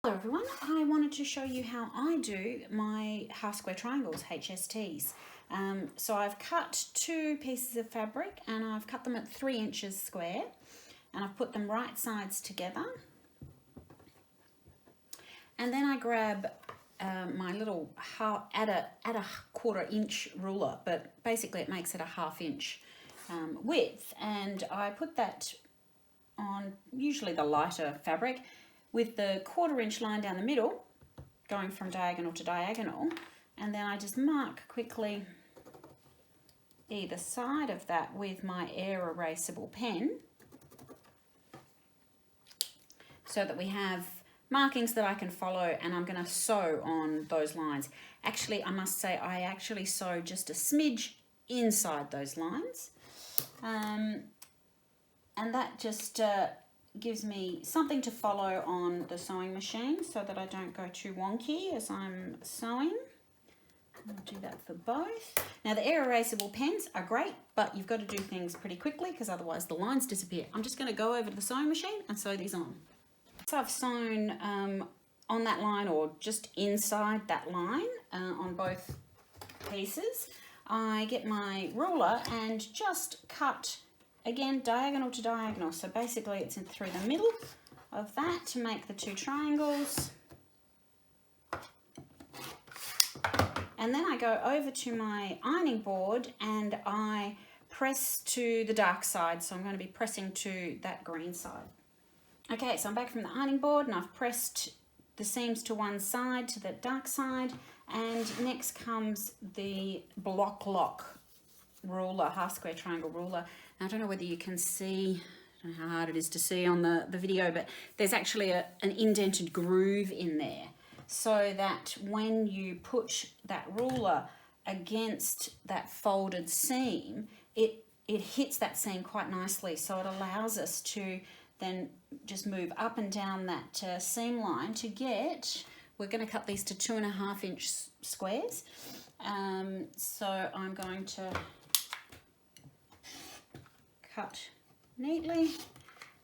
Hello everyone, I wanted to show you how I do my half square triangles, HSTs. So I've cut two pieces of fabric and I've cut them at 3 inches square and I've put them right sides together. And then I grab my little add a 1/4 inch ruler, but basically it makes it a 1/2 inch width, and I put that on usually the lighter fabric with the 1/4 inch line down the middle, going from diagonal to diagonal, and then I just mark quickly either side of that with my air erasable pen so that we have markings that I can follow, and I'm going to sew on those lines. Actually, I must say I actually sew just a smidge inside those lines, and that just gives me something to follow on the sewing machine so that I don't go too wonky as I'm sewing. I'll do that for both. Now the air erasable pens are great, but you've got to do things pretty quickly because otherwise the lines disappear. I'm just going to go over to the sewing machine and sew these on. So I've sewn on that line, or just inside that line on both pieces. I get my ruler and just cut again diagonal to diagonal, so basically it's in through the middle of that to make the two triangles. And then I go over to my ironing board and I press to the dark side, so I'm going to be pressing to that green side. Okay, so I'm back from the ironing board and I've pressed the seams to one side, to the dark side, and next comes the Bloc Loc ruler, half square triangle ruler. Now, I don't know whether you can see, I don't know how hard it is to see on the video, but there's actually an indented groove in there, so that when you put that ruler against that folded seam, it hits that seam quite nicely, so it allows us to then just move up and down that seam line to get, we're going to cut these to 2.5 inch squares. So I'm going to cut neatly,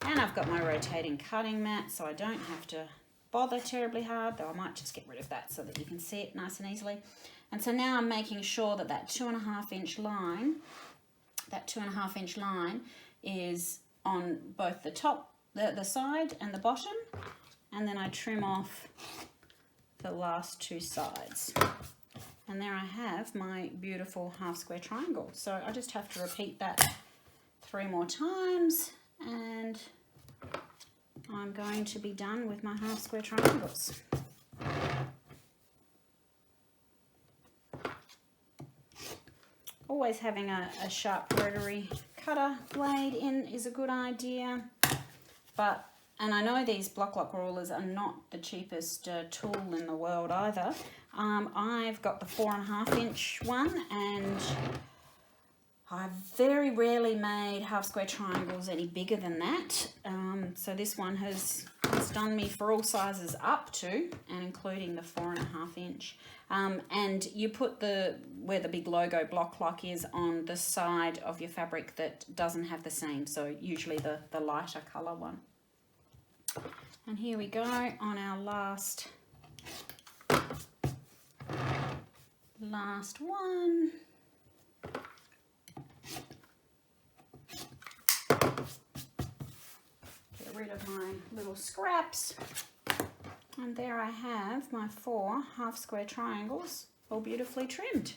and I've got my rotating cutting mat, so I don't have to bother terribly hard, though I might just get rid of that so that you can see it nice and easily. And so now I'm making sure that that 2.5 inch line, is on both the top, the side and the bottom, and then I trim off the last two sides. And there I have my beautiful half square triangle. So I just have to repeat that 3 more times and I'm going to be done with my half square triangles. Always having a sharp rotary cutter blade in is a good idea, and I know these Bloc Loc rulers are not the cheapest tool in the world either. I've got the 4.5 inch one, and I've very rarely made half square triangles any bigger than that. So this one has done me for all sizes up to and including the 4.5 inch. And you put where the big logo Bloc Loc is on the side of your fabric that doesn't have the seam, so usually the lighter colour one. And here we go on our last one. Get rid of my little scraps, and there I have my 4 half square triangles, all beautifully trimmed.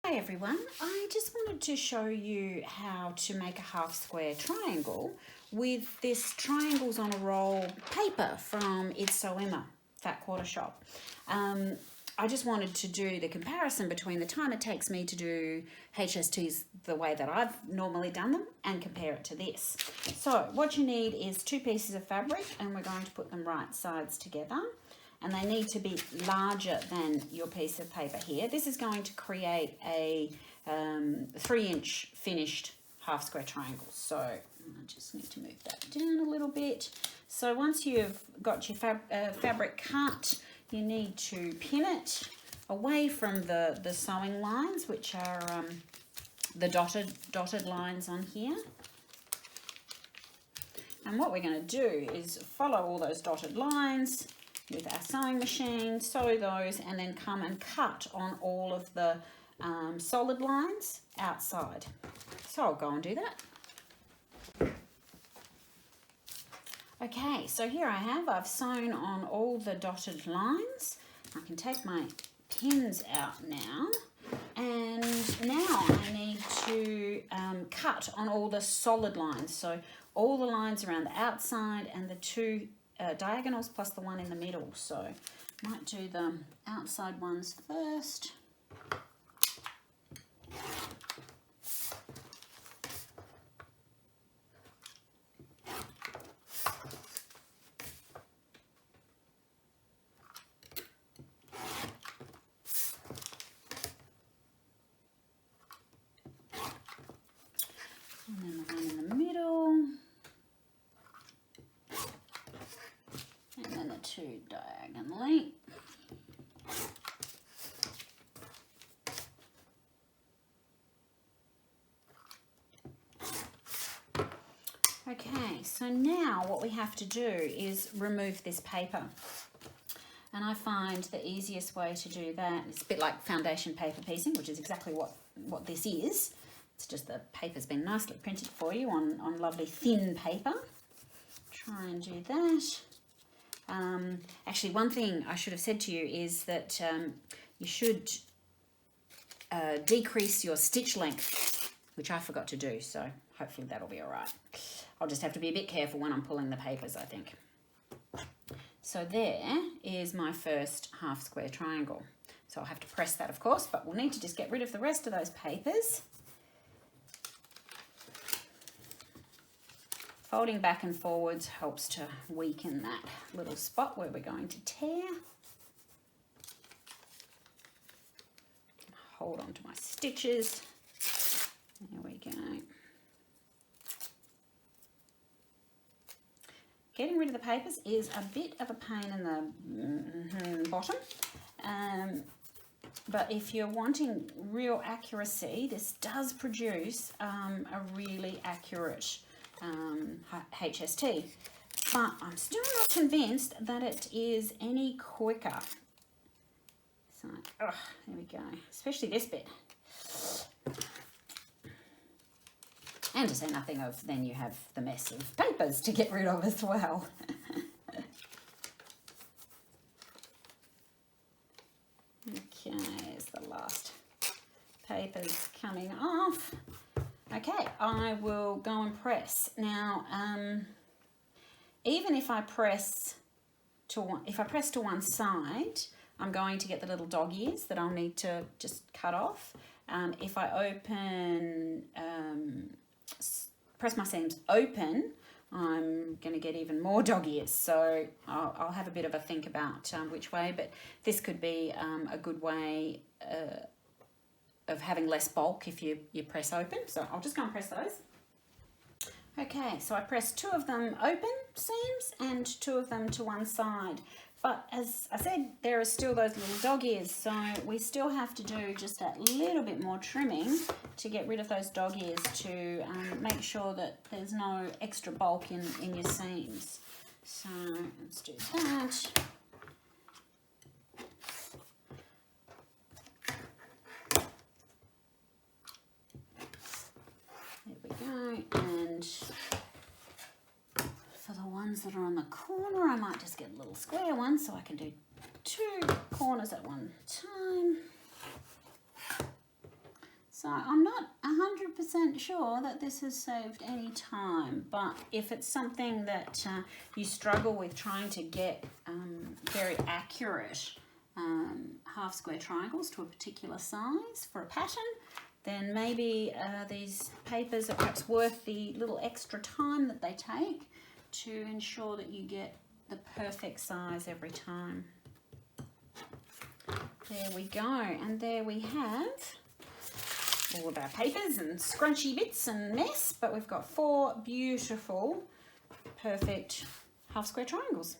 Hi everyone, I just wanted to show you how to make a half square triangle with this Triangles on a Roll paper from It's So Emma Fat Quarter Shop. I just wanted to do the comparison between the time it takes me to do HSTs the way that I've normally done them and compare it to this. So what you need is 2 pieces of fabric, and we're going to put them right sides together, and they need to be larger than your piece of paper here. This is going to create a 3 inch finished half square triangle. So I just need to move that down a little bit. So once you've got your fabric cut, you need to pin it away from the sewing lines, which are the dotted lines on here. And what we're going to do is follow all those dotted lines with our sewing machine, sew those, and then come and cut on all of the solid lines outside. So I'll go and do that. Okay, so here I have, I've sewn on all the dotted lines. I can take my pins out now, and now I need to cut on all the solid lines. So all the lines around the outside and the two diagonals plus the one in the middle. So I might do the outside ones first. And then the one in the middle. And then the two diagonally. Okay, so now what we have to do is remove this paper. And I find the easiest way to do that, it's a bit like foundation paper piecing, which is exactly what this is. It's just the paper's been nicely printed for you on lovely thin paper. Try and do that. Actually, one thing I should have said to you is that you should decrease your stitch length, which I forgot to do, so hopefully that'll be all right. I'll just have to be a bit careful when I'm pulling the papers, I think. So there is my first half square triangle. So I'll have to press that, of course, but we'll need to just get rid of the rest of those papers. Folding back and forwards helps to weaken that little spot where we're going to tear. Hold on to my stitches. There we go. Getting rid of the papers is a bit of a pain in the bottom. But if you're wanting real accuracy, this does produce a really accurate HST, but I'm still not convinced that it is any quicker. So, there we go, especially this bit. And to say nothing of, then you have the mess of papers to get rid of as well. Okay, there's the last papers coming off. Okay, I will go and press. Now, even if I press to one side, I'm going to get the little dog ears that I'll need to just cut off. If I open, press my seams open, I'm going to get even more dog ears. So I'll have a bit of a think about which way, but this could be a good way of having less bulk if you press open. So I'll just go and press those. Okay, so I pressed 2 of them open seams and 2 of them to one side. But as I said, there are still those little dog ears, so we still have to do just a little bit more trimming to get rid of those dog ears to make sure that there's no extra bulk in your seams. So let's do that. There we go, and for the ones that are on the corner, I might just get a little square one so I can do 2 corners at one time. So I'm not 100% sure that this has saved any time, but if it's something that you struggle with trying to get very accurate half square triangles to a particular size for a pattern, then maybe these papers are perhaps worth the little extra time that they take to ensure that you get the perfect size every time. There we go, and there we have all of our papers and scrunchy bits and mess, but we've got 4 beautiful, perfect half square triangles.